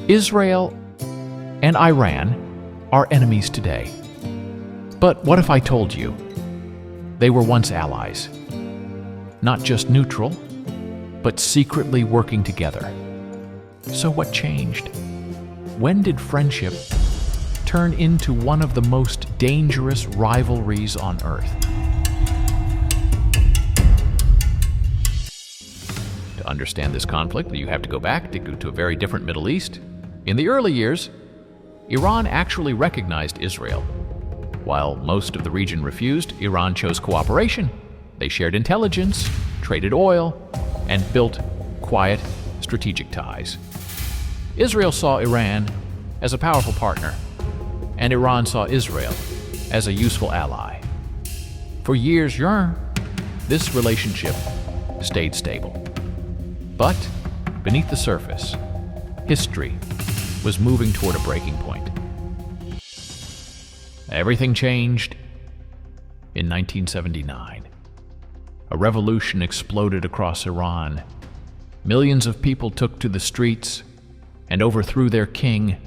Israel and Iran are enemies today. But what if I told you they were once allies? Not just neutral, but secretly working together. So what changed? When did friendship turn into one of the most dangerous rivalries on Earth? To understand this conflict, you have to go back to a very different Middle East. In the early years, Iran actually recognized Israel. While most of the region refused, Iran chose cooperation. They shared intelligence, traded oil, and built quiet, strategic ties. Israel saw Iran as a powerful partner, and Iran saw Israel as a useful ally. For years, this relationship stayed stable. But beneath the surface, history was moving toward a breaking point. Everything changed in 1979. A revolution exploded across Iran. Millions of people took to the streets and overthrew their king.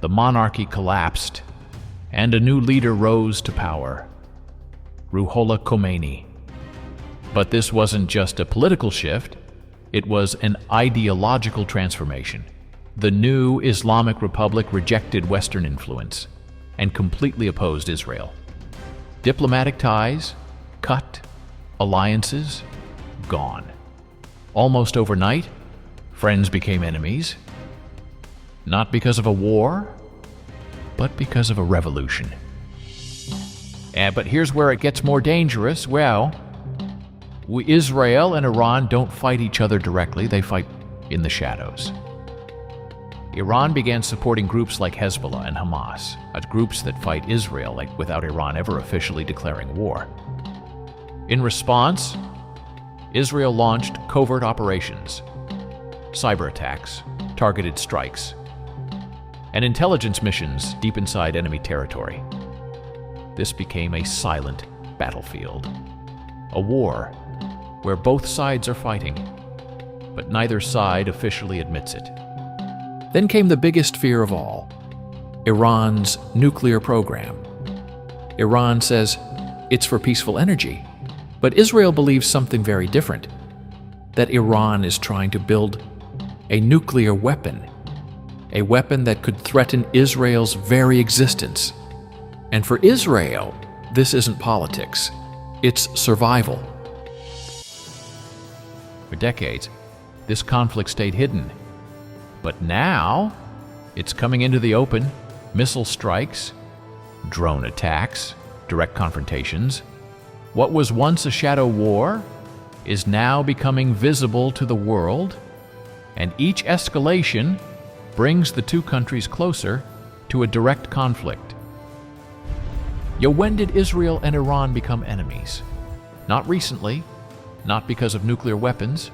The monarchy collapsed, and a new leader rose to power, Ruhollah Khomeini. But this wasn't just a political shift, it was an ideological transformation. The new Islamic Republic rejected Western influence and completely opposed Israel. Diplomatic ties cut, alliances gone. Almost overnight, friends became enemies, not because of a war, but because of a revolution. But here's where it gets more dangerous. Israel and Iran don't fight each other directly, they fight in the shadows. Iran began supporting groups like Hezbollah and Hamas, groups that fight Israel without Iran ever officially declaring war. In response, Israel launched covert operations, cyber attacks, targeted strikes, and intelligence missions deep inside enemy territory. This became a silent battlefield, a war where both sides are fighting, but neither side officially admits it. Then came the biggest fear of all, Iran's nuclear program. Iran says it's for peaceful energy, but Israel believes something very different, that Iran is trying to build a nuclear weapon, a weapon that could threaten Israel's very existence. And for Israel, this isn't politics, it's survival. For decades, this conflict stayed hidden. But now, it's coming into the open. Missile strikes, drone attacks, direct confrontations. What was once a shadow war is now becoming visible to the world, and each escalation brings the two countries closer to a direct conflict. When did Israel and Iran become enemies? Not recently, not because of nuclear weapons.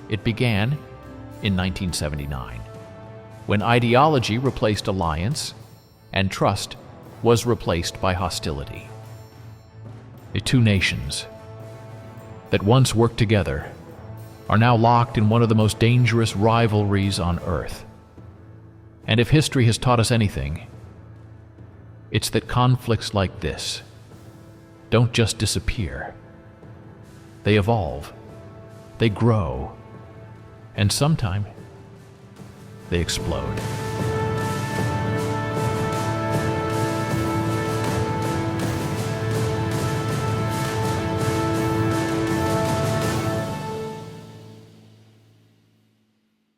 It began in 1979, when ideology replaced alliance and trust was replaced by hostility. The two nations that once worked together are now locked in one of the most dangerous rivalries on Earth. And if history has taught us anything, it's that conflicts like this don't just disappear. They evolve, they grow, and sometime they explode.